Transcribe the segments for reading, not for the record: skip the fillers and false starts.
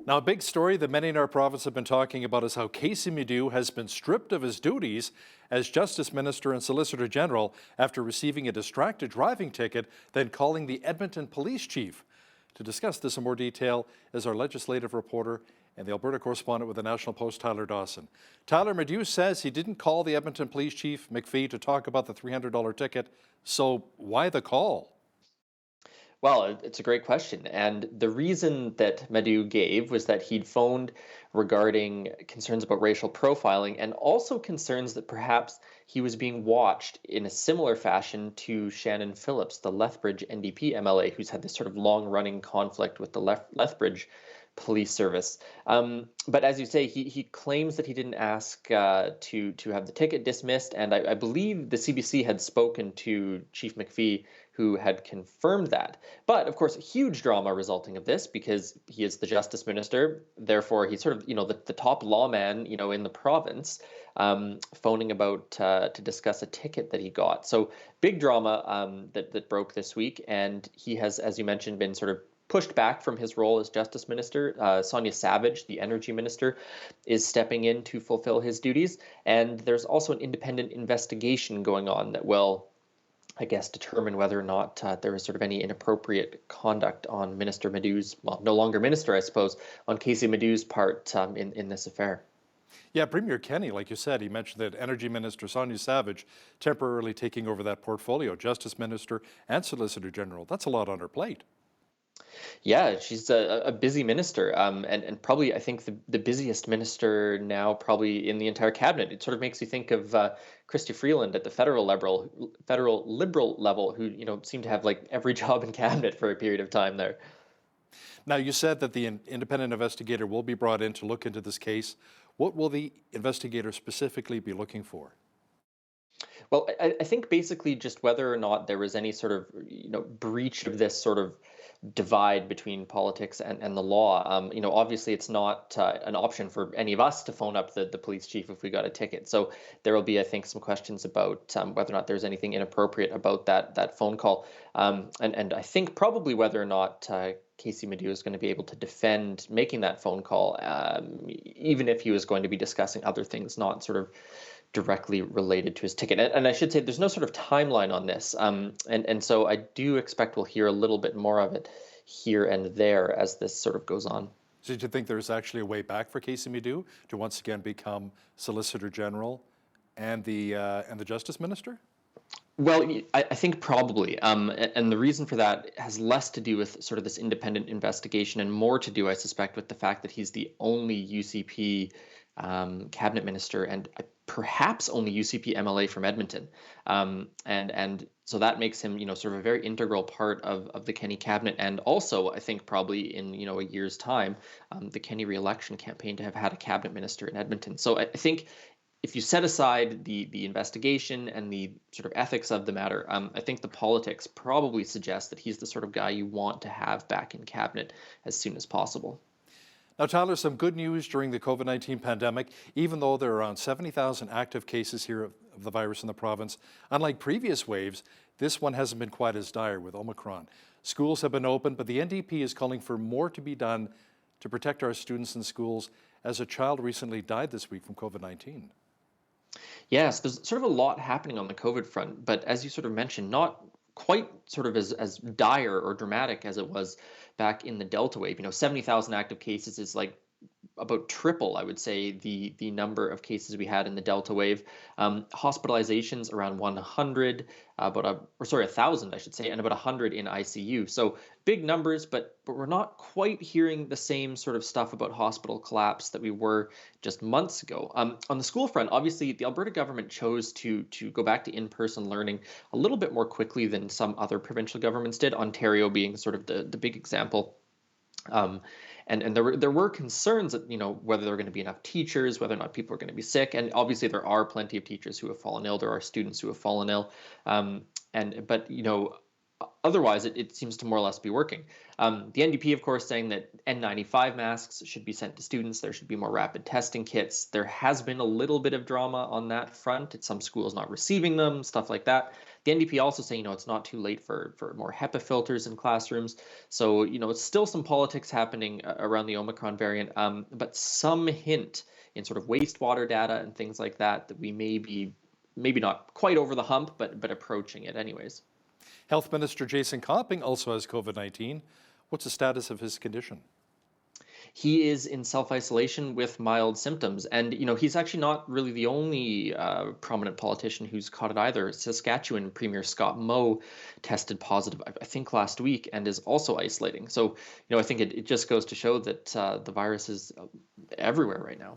Now, a big story that many in our province have been talking about is how Casey Medu has been stripped of his duties as Justice Minister and Solicitor General after receiving a distracted driving ticket, then calling the Edmonton Police Chief. To discuss this in more detail is our legislative reporter and the Alberta correspondent with the National Post, Tyler Dawson. Tyler, Medu says he didn't call the Edmonton Police Chief, McPhee, to talk about the $300 ticket. So why the call? Well, it's a great question. And the reason that Madhu gave was that he'd phoned regarding concerns about racial profiling and also concerns that perhaps he was being watched in a similar fashion to Shannon Phillips, the Lethbridge NDP MLA, who's had this sort of long running conflict with the Lethbridge police service. But as you say, he claims that he didn't ask to have the ticket dismissed, and I believe the CBC had spoken to Chief McPhee, who had confirmed that. But of course, huge drama resulting of this because he is the Justice Minister. Therefore, he's sort of the top lawman in the province, phoning about to discuss a ticket that he got. So big drama that broke this week, and he has, as you mentioned, been sort of pushed back from his role as Justice Minister. Sonia Savage, the Energy Minister, is stepping in to fulfill his duties. And there's also an independent investigation going on that will, I guess, determine whether or not there was sort of any inappropriate conduct on Minister Medu's, well, no longer minister, I suppose, on Casey Medu's part in this affair. Yeah, Premier Kenny, like you said, he mentioned that Energy Minister Sonia Savage temporarily taking over that portfolio, Justice Minister and Solicitor General. That's a lot on her plate. Yeah, she's a busy minister, and probably I think the busiest minister now, probably in the entire cabinet. It sort of makes you think of Chrystia Freeland at the federal liberal level, who seemed to have like every job in cabinet for a period of time there. Now, you said that the independent investigator will be brought in to look into this case. What will the investigator specifically be looking for? Well, I think basically just whether or not there was any sort of breach of this sort of divide between politics and the law. Obviously it's not an option for any of us to phone up the police chief if we got a ticket. So there will be, I think, some questions about whether or not there's anything inappropriate about that phone call, and I think probably whether or not Casey Medu is going to be able to defend making that phone call, even if he was going to be discussing other things, not sort of directly related to his ticket. And I should say there's no sort of timeline on this. And so I do expect we'll hear a little bit more of it here and there as this sort of goes on. So do you think there's actually a way back for Casey Medu to once again become Solicitor General and the Justice Minister? Well, I think probably. And the reason for that has less to do with sort of this independent investigation and more to do, I suspect, with the fact that he's the only UCP cabinet minister and perhaps only UCP MLA from Edmonton. And so that makes him, sort of a very integral part of the Kenny cabinet. And also, I think probably in, a year's time, the Kenny re-election campaign to have had a cabinet minister in Edmonton. So I think if you set aside the investigation and the sort of ethics of the matter, I think the politics probably suggest that he's the sort of guy you want to have back in cabinet as soon as possible. Now, Tyler, some good news during the COVID-19 pandemic. Even though there are around 70,000 active cases here of the virus in the province, unlike previous waves, this one hasn't been quite as dire with Omicron. Schools have been open, but the NDP is calling for more to be done to protect our students in schools, as a child recently died this week from COVID-19. Yes, there's sort of a lot happening on the COVID front, but as you sort of mentioned, not quite sort of as dire or dramatic as it was back in the Delta wave. 70,000 active cases is like about triple, I would say, the number of cases we had in the Delta wave. Hospitalizations around 100, about 1,000, I should say, and about 100 in ICU. So big numbers, but we're not quite hearing the same sort of stuff about hospital collapse that we were just months ago. On the school front, obviously, the Alberta government chose to go back to in-person learning a little bit more quickly than some other provincial governments did. Ontario being sort of the big example. And there were concerns that, whether there are going to be enough teachers, whether or not people are going to be sick. And obviously there are plenty of teachers who have fallen ill. There are students who have fallen ill. But otherwise it seems to more or less be working. The NDP, of course, saying that N95 masks should be sent to students. There should be more rapid testing kits. There has been a little bit of drama on that front. Some schools not receiving them, stuff like that. The NDP also saying, it's not too late for more HEPA filters in classrooms. So, it's still some politics happening around the Omicron variant, but some hint in sort of wastewater data and things like that we may be maybe not quite over the hump, but approaching it anyways. Health Minister Jason Copping also has COVID-19. What's the status of his condition? He is in self-isolation with mild symptoms. And, he's actually not really the only prominent politician who's caught it either. Saskatchewan Premier Scott Moe tested positive, I think, last week and is also isolating. So, I think it just goes to show that the virus is everywhere right now.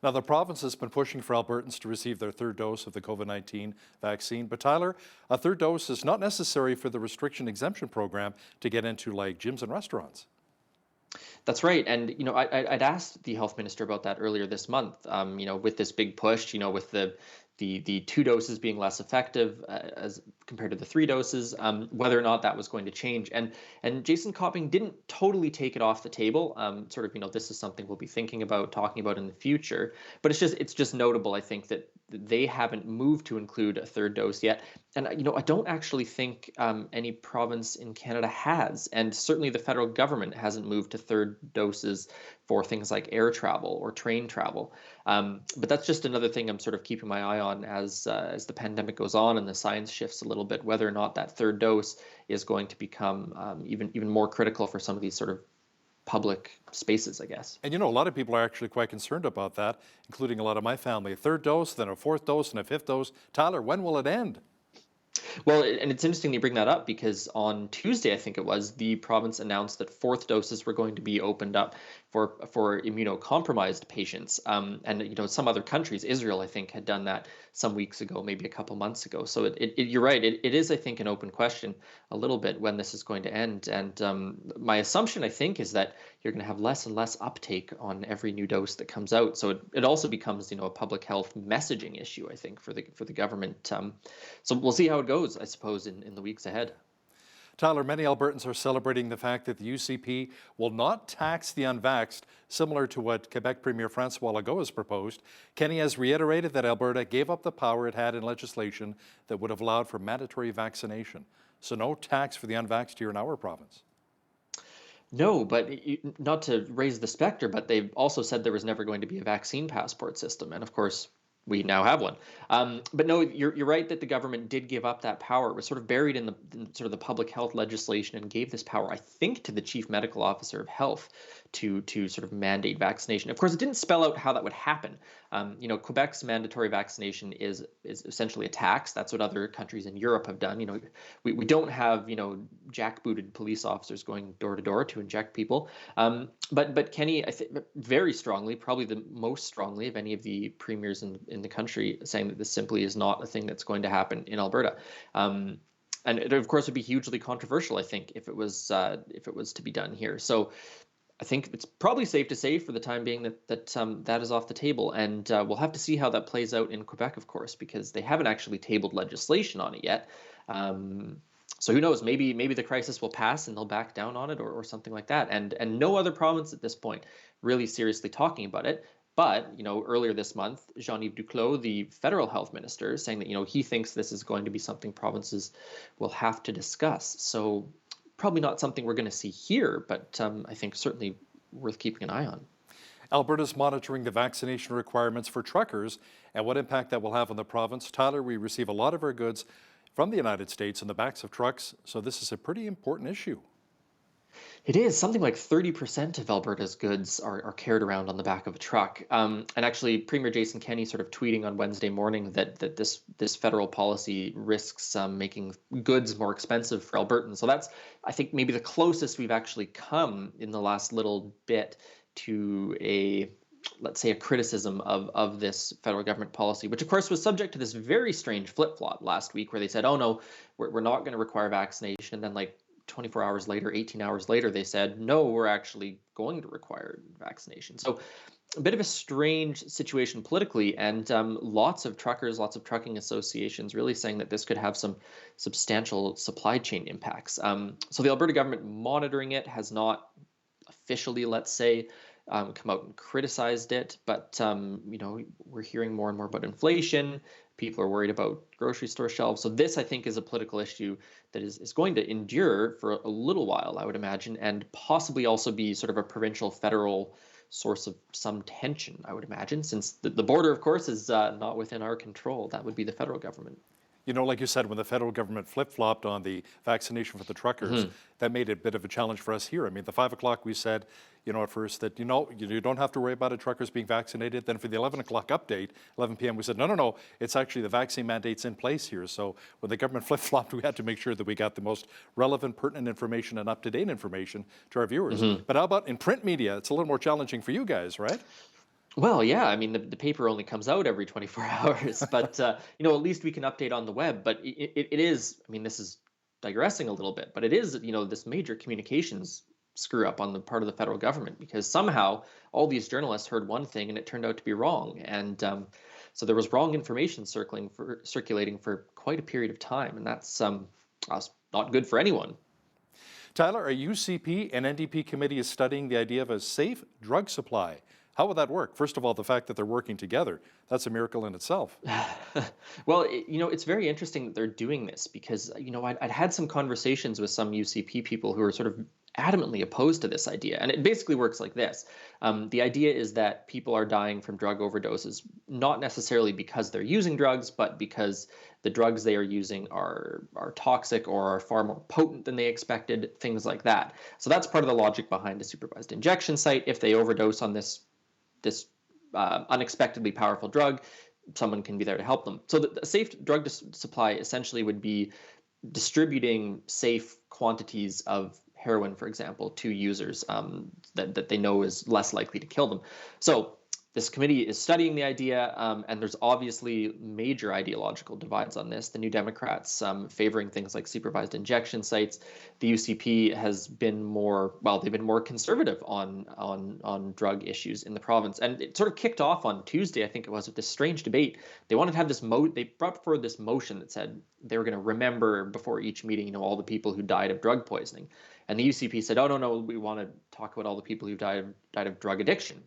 Now, the province has been pushing for Albertans to receive their third dose of the COVID-19 vaccine. But Tyler, a third dose is not necessary for the restriction exemption program to get into like gyms and restaurants. That's right. And, I'd asked the health minister about that earlier this month, with this big push, with the 2 doses being less effective as compared to the 3 doses, whether or not that was going to change. And Jason Copping didn't totally take it off the table. This is something we'll be thinking about, talking about in the future. But it's just notable, I think, that they haven't moved to include a third dose yet. And, I don't actually think any province in Canada has. And certainly the federal government hasn't moved to third doses for things like air travel or train travel. But that's just another thing I'm sort of keeping my eye on as the pandemic goes on and the science shifts a little bit, whether or not that third dose is going to become even more critical for some of these sort of public spaces, I guess. And a lot of people are actually quite concerned about that, including a lot of my family. A third dose, then a fourth dose, and a fifth dose. Tyler, when will it end? Well, and it's interesting you bring that up because on Tuesday, I think it was, the province announced that 4th doses were going to be opened up for immunocompromised patients. And some other countries, Israel, I think, had done that some weeks ago, maybe a couple months ago. So you're right. It is, I think, an open question a little bit when this is going to end. And my assumption, I think, is that you're going to have less and less uptake on every new dose that comes out. So it also becomes, a public health messaging issue, I think, for the government. So we'll see how it goes, I suppose, in the weeks ahead. Tyler, many Albertans are celebrating the fact that the UCP will not tax the unvaxxed, similar to what Quebec Premier Francois Legault has proposed. Kenny has reiterated that Alberta gave up the power it had in legislation that would have allowed for mandatory vaccination. So no tax for the unvaxxed here in our province. No, but not to raise the specter, but they've also said there was never going to be a vaccine passport system. And of course, we now have one. But no, you're right that the government did give up that power. It was sort of buried in sort of the public health legislation and gave this power, I think, to the chief medical officer of health to sort of mandate vaccination. Of course, it didn't spell out how that would happen. Quebec's mandatory vaccination is essentially a tax. That's what other countries in Europe have done. We don't have jackbooted police officers going door to door to inject people. But Kenny, I think very strongly, probably the most strongly of any of the premiers in the country, saying that this simply is not a thing that's going to happen in Alberta. And it, of course, would be hugely controversial, I think, if it was to be done here. So I think it's probably safe to say for the time being that is off the table. And we'll have to see how that plays out in Quebec, of course, because they haven't actually tabled legislation on it yet. So who knows? Maybe the crisis will pass and they'll back down on it or something like that. And no other province at this point really seriously talking about it. But, earlier this month, Jean-Yves Duclos, the federal health minister, saying that, he thinks this is going to be something provinces will have to discuss. So probably not something we're going to see here, but I think certainly worth keeping an eye on. Alberta's monitoring the vaccination requirements for truckers and what impact that will have on the province. Tyler, we receive a lot of our goods from the United States in the backs of trucks, so this is a pretty important issue. It is. Something like 30% of Alberta's goods are carried around on the back of a truck. And actually, Premier Jason Kenney sort of tweeting on Wednesday morning that this federal policy risks making goods more expensive for Albertans. So that's, I think, maybe the closest we've actually come in the last little bit to let's say, a criticism of this federal government policy, which, of course, was subject to this very strange flip-flop last week where they said, oh, no, we're not going to require vaccination. And then, like, 24 hours later, 18 hours later, they said, no, we're actually going to require vaccination. So a bit of a strange situation politically, and lots of truckers, lots of trucking associations really saying that this could have some substantial supply chain impacts. So the Alberta government monitoring it has not officially, let's say, come out and criticized it. But we're hearing more and more about inflation. People are worried about grocery store shelves. So this, I think, is a political issue that is going to endure for a little while, I would imagine, and possibly also be sort of a provincial federal source of some tension, I would imagine, since the border, of course, is not within our control. That would be the federal government. You know, like you said, when the federal government flip-flopped on the vaccination for the truckers, that made it a bit of a challenge for us here. I mean, the 5 o'clock we said, at first that, you don't have to worry about truckers being vaccinated. Then for the 11 o'clock update, 11 p.m., we said, no, it's actually the vaccine mandate's in place here. So when the government flip-flopped, we had to make sure that we got the most relevant, pertinent information and up-to-date information to our viewers. But how about in print media? It's a little more challenging for you guys, right? Well, yeah, I mean, the paper only comes out every 24 hours, but, at least we can update on the web. But it is, I mean, this is digressing a little bit, but it is, this major communications screw up on the part of the federal government, because somehow all these journalists heard one thing and it turned out to be wrong. And so there was wrong information circulating for quite a period of time. And that's not good for anyone. Tyler, a UCP and NDP committee is studying the idea of a safe drug supply. How would that work? First of all, the fact that they're working together, that's a miracle in itself. Well, it's very interesting that they're doing this, because, I'd had some conversations with some UCP people who are sort of adamantly opposed to this idea. And it basically works like this. The idea is that people are dying from drug overdoses, not necessarily because they're using drugs, but because the drugs they are using are toxic or are far more potent than they expected, things like that. So that's part of the logic behind a supervised injection site. If they overdose on this unexpectedly powerful drug, someone can be there to help them. So the safe drug supply essentially would be distributing safe quantities of heroin, for example, to users that they know is less likely to kill them. So this committee is studying the idea, and there's obviously major ideological divides on this. The New Democrats favoring things like supervised injection sites. The UCP has been they've been more conservative on drug issues in the province. And it sort of kicked off on Tuesday, I think it was, with this strange debate. They wanted to have they brought forward this motion that said they were going to remember before each meeting, all the people who died of drug poisoning. And the UCP said, oh, no, we want to talk about all the people who died of drug addiction.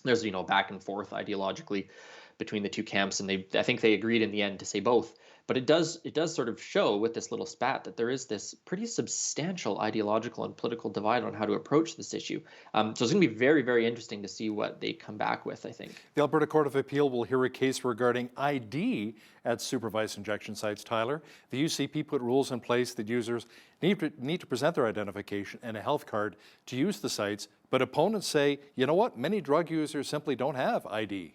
There's, back and forth ideologically between the two camps, and I think they agreed in the end to say both. But it does sort of show with this little spat that there is this pretty substantial ideological and political divide on how to approach this issue. So it's going to be very, very interesting to see what they come back with, I think. The Alberta Court of Appeal will hear a case regarding ID at supervised injection sites, Tyler. The UCP put rules in place that users need to present their identification and a health card to use the sites, but opponents say, you know what, many drug users simply don't have ID.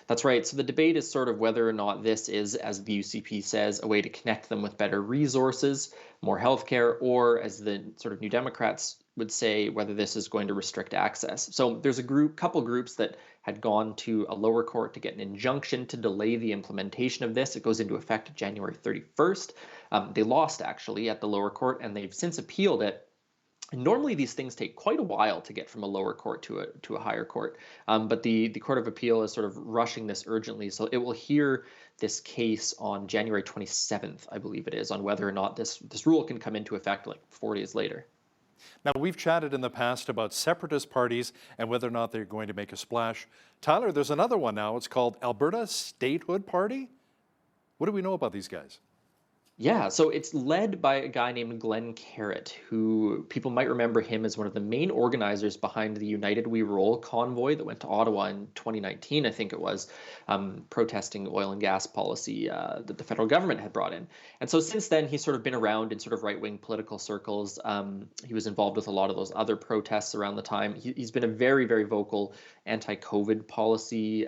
That's right. So the debate is sort of whether or not this is, as the UCP says, a way to connect them with better resources, more healthcare, or, as the sort of New Democrats would say, whether this is going to restrict access. So there's a couple groups that had gone to a lower court to get an injunction to delay the implementation of this. It goes into effect January 31st. They lost, actually, at the lower court, and they've since appealed it. Normally, these things take quite a while to get from a lower court to a higher court, but the Court of Appeal is sort of rushing this urgently, so it will hear this case on January 27th, I believe it is, on whether or not this rule can come into effect like 4 days later. Now, we've chatted in the past about separatist parties and whether or not they're going to make a splash. Tyler, there's another one now. It's called Alberta Statehood Party. What do we know about these guys? Yeah, so it's led by a guy named Glenn Carrott, who people might remember him as one of the main organizers behind the United We Roll convoy that went to Ottawa in 2019, I think it was, protesting oil and gas policy that the federal government had brought in. And so since then, he's sort of been around in sort of right-wing political circles. He was involved with a lot of those other protests around the time. He's been a very, very vocal anti-COVID policy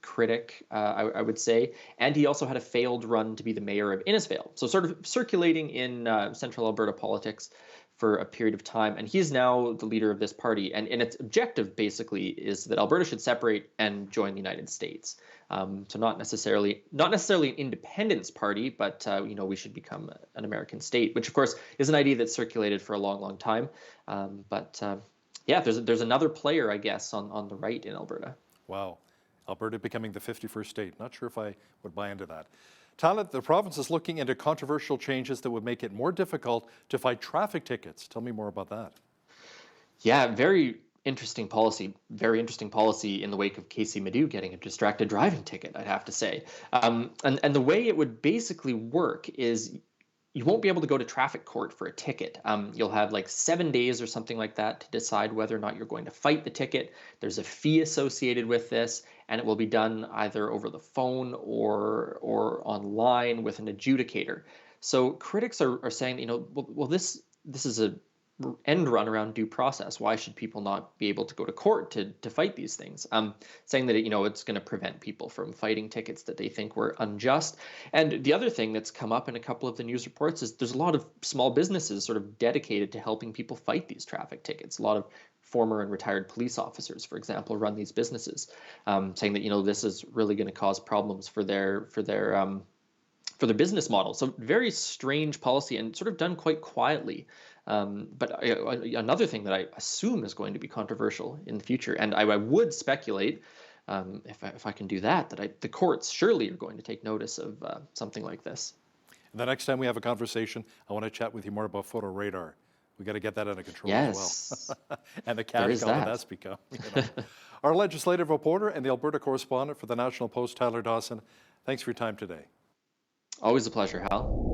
critic, I would say. And he also had a failed run to be the mayor of Innisfail. So sort of circulating in central Alberta politics for a period of time. And he's now the leader of this party. And its objective basically is that Alberta should separate and join the United States. So not necessarily an independence party, but we should become an American state, which of course is an idea that's circulated for a long, long time. Yeah, there's another player, I guess, on the right in Alberta. Wow. Alberta becoming the 51st state. Not sure if I would buy into that. Tyler, the province is looking into controversial changes that would make it more difficult to fight traffic tickets. Tell me more about that. Yeah, very interesting policy, very interesting policy in the wake of Casey Madhu getting a distracted driving ticket, I'd have to say. And the way it would basically work is you won't be able to go to traffic court for a ticket. You'll have like 7 days or something like that to decide whether or not you're going to fight the ticket. There's a fee associated with this, and it will be done either over the phone or online with an adjudicator. So critics are saying, well, this is a end run around due process. Why should people not be able to go to court to fight these things? Saying that it's going to prevent people from fighting tickets that they think were unjust. And the other thing that's come up in a couple of the news reports is there's a lot of small businesses sort of dedicated to helping people fight these traffic tickets. A lot of former and retired police officers, for example, run these businesses, saying that this is really going to cause problems for their business model. So very strange policy and sort of done quite quietly. But another thing that I assume is going to be controversial in the future, and I would speculate, if I can do that the courts surely are going to take notice of something like this. The next time we have a conversation, I want to chat with you more about photo radar. We got to get that under control Yes. as well. And the cash cow that's become. Our legislative reporter and the Alberta correspondent for the National Post, Tyler Dawson, thanks for your time today. Always a pleasure, Hal.